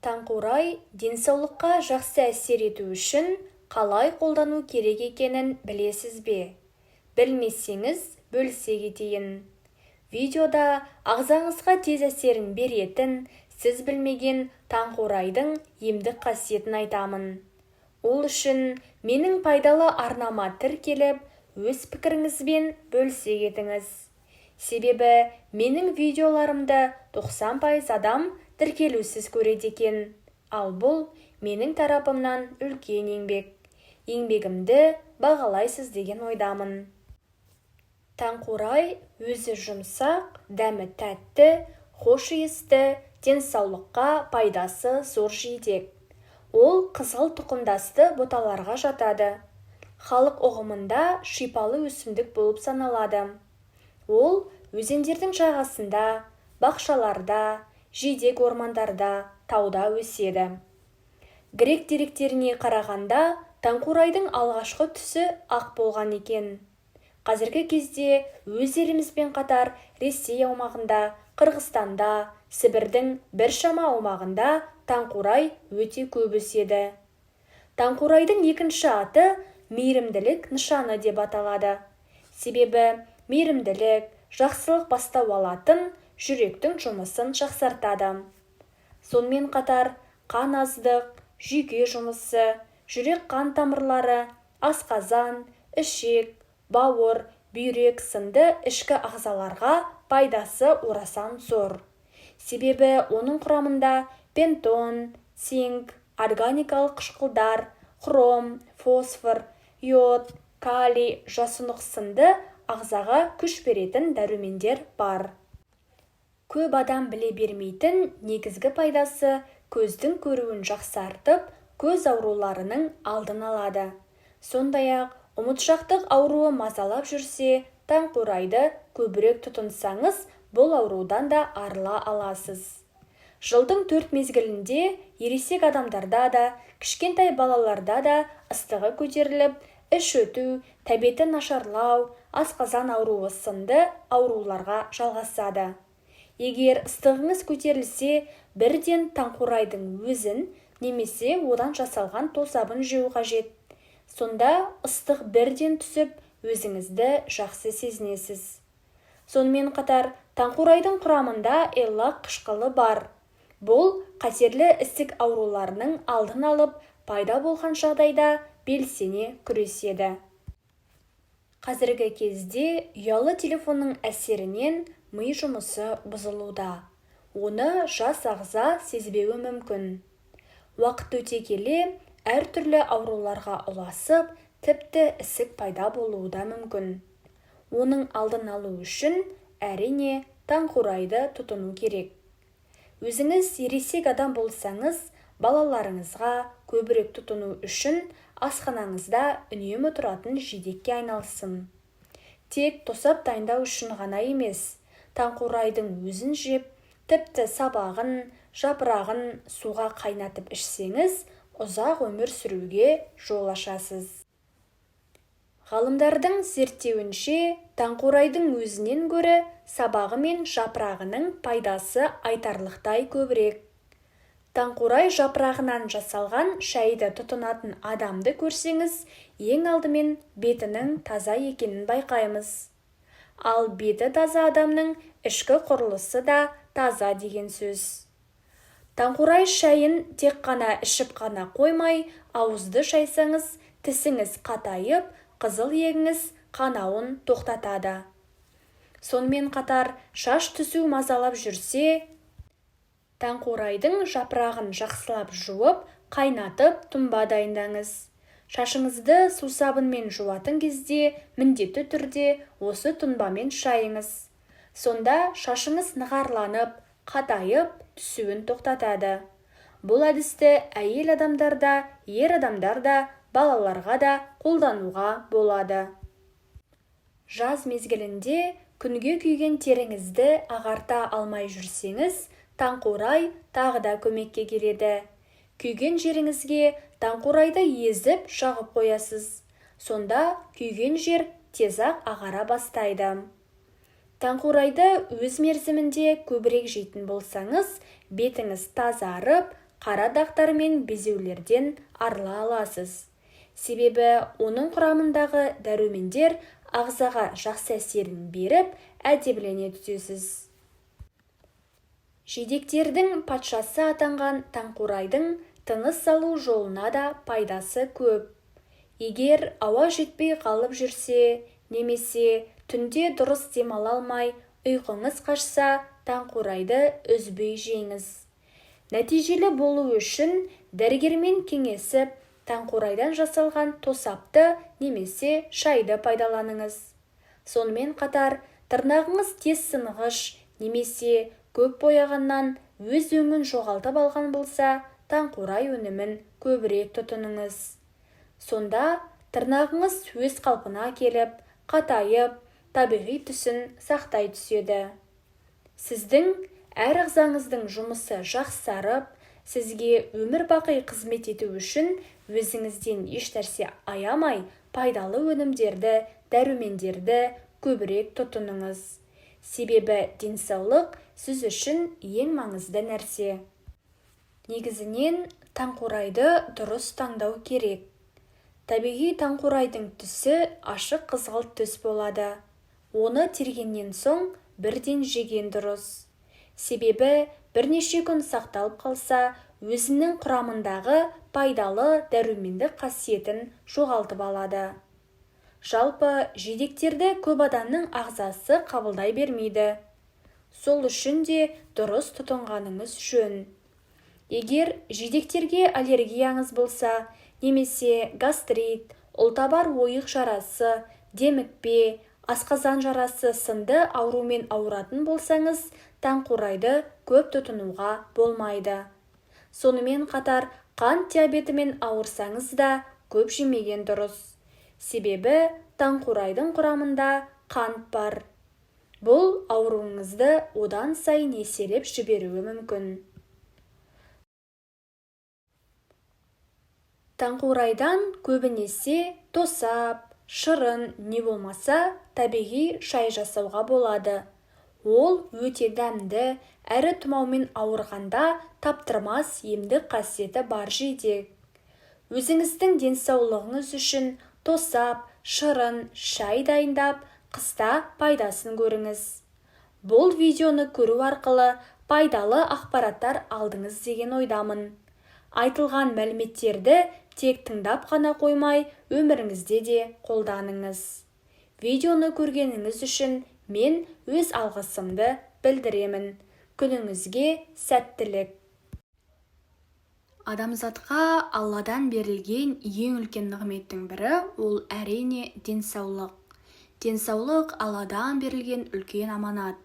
Таңқурай денсаулыққа жақсы әсер ету үшін қалай қолдану керек екенін білесіз бе? Білмесеңіз, бөлісе кетейін. Видеода ағзаңызға тез әсерін беретін, сіз білмеген таңқурайдың емдік қасиетін айтамын. Ол үшін менің пайдалы арнама тіркеліп, өз пікіріңізбен бөлісе кетіңіз. Себебі менің видеоларымды 90% адам тіркелусіз көреді екен. Ал бұл менің тарапымнан үлкен еңбек. Еңбегімді бағалайсыз деген ойдамын. Таңқурай өзі жұмсақ, дәмі тәтті, хош иісті, денсаулыққа пайдасы зор жидек. Ол қызғылт тұқымдасты бұталарға жатады. Халық ұғымында шипалы өсімдік болып саналады. Ол өзендердің жағасында, бақшаларда, жидек ормандарда, тауда өседі. Грек деректеріне қарағанда, таңқурайдың алғашқы түсі ақ болған екен. Қазіргі кезде өз елімізбен қатар Ресей аумағында, Қырғызстанда, Сібірдің біршама аумағында таңқурай өте көп өседі. Таңқурайдың екінші аты мейірімділік нышаны деп аталады. Себебі мейірімділік, жақсылық бастау алатын, жүректің жұмысын жақсартады. Сонымен қатар қан аздық, жүйке жұмысы, жүрек қан тамырлары, асқазан, ішек, бауыр, бүйрек сынды ішкі ағзаларға пайдасы орасан зор. Себебі оның құрамында пентон, цинк, органикалық қышқылдар, хром, фосфор, йод, калий, жасұнық сынды ағзаға күш беретін дәрумендер бар. Көп адам біле бермейтін негізгі пайдасы көздің көруін жақсартып, көз ауруларының алдын алады. Сондай-ақ ұмытшақтық ауруы мазалап жүрсе, таңқурайды көбірек тұтынсаңыз, бұл аурудан да арыла аласыз. Жылдың 4 мезгілінде ересек адамдарда да, кішкентай балаларда да ыстығы көтеріліп, іш өту, тәбеті нашарлау, асқазан ауруы сынды ауруларға жалғасады. Егер ыстығыңыз көтерілсе, бірден таңқурайдың өзін немесе одан жасалған тосабын жеу қажет. Сонда ыстық бірден түсіп, өзіңізді жақсы сезінесіз. Сонымен қатар таңқурайдың құрамында эллак қышқылы бар. Бұл қатерлі ісік ауруларының алдын алып, пайда болған жағдайда белсене күреседі. Қазіргі кезде ұялы телефонның әсерінен ми жұмысы бұзылуда. Оны жас ағза сезбеуі мүмкін. Уақыт өте келе әртүрлі ауруларға ұласып, тіпті ісік пайда болуы да мүмкін. Оның алдын алу үшін әрине таңқурайды тұтыну керек. Өзіңіз ересек адам болсаңыз, балаларыңызға көбірек тұтыну үшін асханаңызда үнемі тұратын жидекке айналсын. Тек тосап дайындау үшін ғана емес, таңқурайдың өзін жеп, тіпті сабағын, жапырағын суға қайнатып ішсеңіз, ұзақ өмір сүруге жол ашасыз. Ғалымдардың зерттеуінше, таңқурайдың өзінен гөрі сабағы мен жапырағының пайдасы айтарлықтай көбірек. Таңқурай жапырағынан жасалған шайды тұтынатын адамды көрсеңіз, ең алдымен бетінің таза екенін байқаймыз. Ал беті таза адамның ішкі құрылысы да таза деген сөз. Таңқурай шайын тек қана ішіп қана қоймай, ауызды шайсаңыз, тісіңіз қатайып, қызыл егіңіз қанауын тоқтатады. Сонымен қатар шаш түсу мазалап жүрсе, таңқурайдың жапырағын жақсылап жуып, қайнатып тұнба дайындаңыз. Шашыңызды сусабынмен жуатын кезде міндетті түрде осы тұнбамен шайыңыз. Сонда шашыңыз нығарланып, қатайып, түсуін тоқтатады. Бұл әдісті әйел адамдарда, ер адамдарда, балаларға да қолдануға болады. Жаз мезгілінде күнге күйген теріңізді ағарта алмай жүрсеңіз, таңқурай тағы да көмекке келеді. Күйген жеріңізге таңқурайды езіп жағып қоясыз. Сонда күйген жер тез-ақ ағара бастайды. Таңқурайды өз мерзімінде көбірек жейтін болсаңыз, бетіңіз тазарып, қара дақтар мен безеулерден арыла аласыз. Себебі оның құрамындағы дәрумендер ағзаға жақсы әсерін беріп, әдемілене түсесіз. Жидектердің патшасы атанған таңқурайдың тыныс алу жолына да пайдасы көп. Егер ауа жетпей қалып жүрсе, немесе түнде дұрыс демала алмай, ұйқыңыз қашса, таңқурайды үзбей жеңіз. Нәтижелі болу үшін дәрігермен кеңесіп, таңқурайдан жасалған тосапты немесе шайды пайдаланыңыз. Сонымен қатар, тырнағыңыз тез сынғыш немесе көп бояғаннан өз өңін жоғалтып алған болса, таңқурай өнімін көбірек тұтыныңыз. Сонда тырнағыңыз өз қалпына келіп, қатайып, табиғи түсін сақтай түседі. Сіздің әр ағзаңыздың жұмысы жақсарып, сізге өмір бақи қызмет ету үшін өзіңізден ешнәрсе аямай, пайдалы өнімдерді, дәрумендерді көбірек тұтыныңыз. Себебі денсаулық сіз үшін ең маңызды нәрсе. Негізінен таңқурайды дұрыс таңдау керек. Табиғи таңқурайдың түсі ашық қызғылт түс болады. Оны тергеннен соң бірден жеген дұрыс. Себебі бірнеше күн сақталып қалса, өзінің құрамындағы пайдалы дәрумендік қасиетін жоғалтып алады. Жалпы, жидектерді көп адамның ағзасы қабылдай бермейді. Сол үшін де дұрыс тұтынғаныңыз жөн. Егер жидектерге аллергияңыз болса, немесе гастрит, ұлтабар ойық жарасы, демікпе, асқазан жарасы сынды аурумен ауыратын болсаңыз, таңқурайды көп тұтынуға болмайды. Сонымен қатар, қант диабетімен ауырсаңыз да көп жемеген дұрыс. Себебі таңқурайдың құрамында қант бар. Бұл ауруыңызды одан сайын еселеп жіберуі мүмкін. Таңқурайдан көбінесе тосап, шырын не болмаса табиғи шай жасауға болады. Ол өте дәмді, әрі тұмаумен ауырғанда таптырмас емдік қасиеті бар жидек. Өзіңіздің денсаулығыңыз үшін тосап, шырын, шай дайындап, қыста пайдасын көріңіз. Бұл видеоны көру арқылы пайдалы ақпараттар алдыңыз деген ойдамын. Айтылған мәліметтерді тек тыңдап қана қоймай, өміріңізде де қолданыңыз. Видеоны көргеніңіз үшін мен өз алғысымды білдіремін. Күніңізге сәттілік. Адамзатқа Алладан берілген ең үлкен нығметтің бірі ол әрине денсаулық. Денсаулық Алладан берілген үлкен аманат.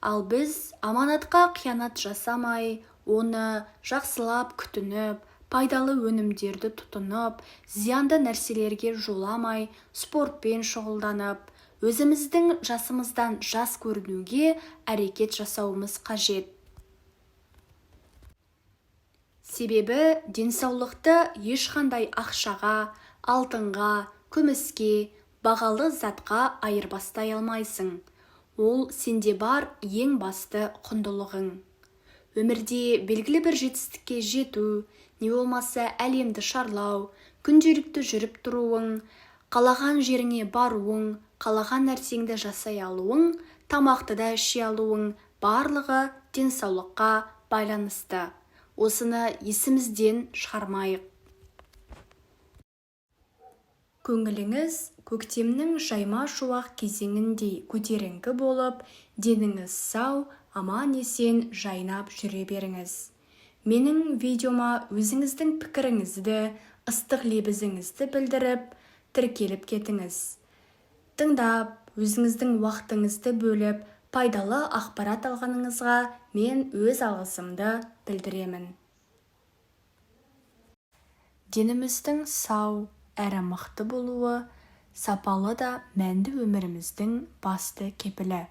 Ал біз аманатқа қиянат жасамай, оны жақсылап күтініп, пайдалы өнімдерді тұтынып, зиянды нәрселерге жоламай, спортпен шұғылданып, өзіміздің жасымыздан жас көрінуге әрекет жасауымыз қажет. Себебі денсаулықты ешқандай ақшаға, алтынға, күміске, бағалы затқа айырбастай алмайсың. Ол сенде бар ең басты құндылығың. Өмірде белгілі бір жетістікке жету, не болмаса әлемді шарлау, күнделікті жүріп тұруың, қалаған жеріңе баруың, қалаған нәрсеңді жасай алуың, тамақты да іше алуың, барлығы денсаулыққа байланысты. Осыны есімізден шығармайық. Көңіліңіз көктемнің жайма шуақ кезеңіндей көтеріңкі болып, деніңіз сау, аман-есен жайнап жүре беріңіз. Менің видеома өзіңіздің пікіріңізді, ыстық лебізіңізді білдіріп, тіркеліп кетіңіз. Тыңдап, өзіңіздің уақытыңызды бөліп, пайдалы ақпарат алғаныңызға мен өз алғысымды білдіремін. Деніміздің сау, әрі мықты болуы, сапалы да мәнді өміріміздің басты кепілі.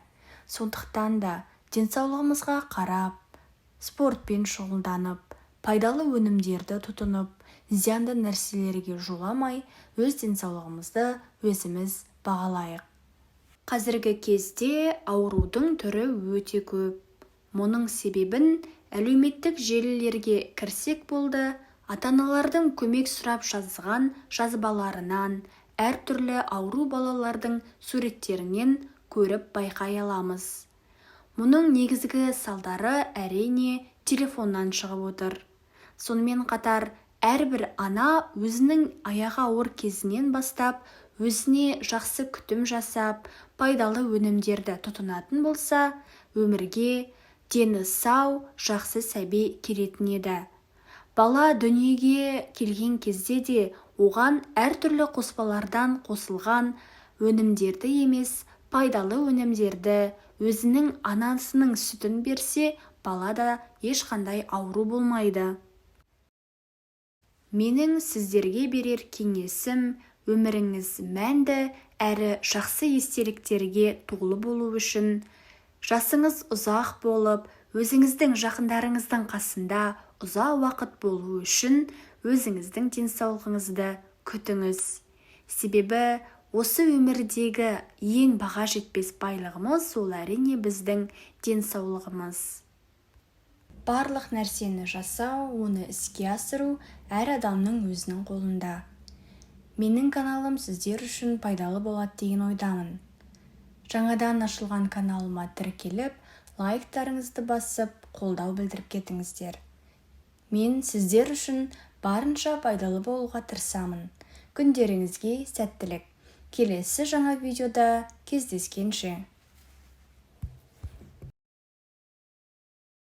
Сондықтан да денсаулығымызға қарап, спортпен шұғылданып, пайдалы өнімдерді тұтынып, зиянды нәрселерге жоламай, өз денсаулығымызды өзіміз бағалайық. Қазіргі кезде аурудың түрі өте көп. Мұның себебін Әлеуметтік желілерге кірсек болды, ата-аналардың көмек сұрап жазған жазбаларынан, әртүрлі ауру балалардың суреттерінен көріп байқай аламыз. Мұның негізгі салдары әрине телефоннан шығып отыр. Сонымен қатар, әрбір ана өзінің аяғы ауыр кезінен бастап, өзіне жақсы күтім жасап, пайдалы өнімдерді тұтынатын болса, өмірге дені сау, жақсы сәби келетін еді. Бала дүниеге келген кезде де оған әртүрлі қоспалардан қосылған өнімдерді емес, пайдалы өнімдерді, өзінің анасының сүтін берсе, бала да ешқандай ауру болмайды. Менің сіздерге берер кеңесім, өміріңіз мәнді әрі жақсы естеліктерге толы болу үшін, жасыңыз ұзақ болып, өзіңіздің жақындарыңыздың қасында ұзақ уақыт болу үшін өзіңіздің денсаулығыңызды күтіңіз. Себебі осы өмірдегі ең баға жетпес байлығымыз ол әрине біздің денсаулығымыз. Барлық нәрсені жасау, оны іске асыру әр адамның өзінің қолында. Менің каналым сіздер үшін пайдалы болады деген ойдамын. Жаңадан ашылған каналыма тіркеліп, лайктарыңызды басып, қолдау білдіріп кетіңіздер. Мен сіздер үшін барынша пайдалы болуға тырысамын. Күндеріңізге сәттілік. Келесі жаңа видеода кездескенше.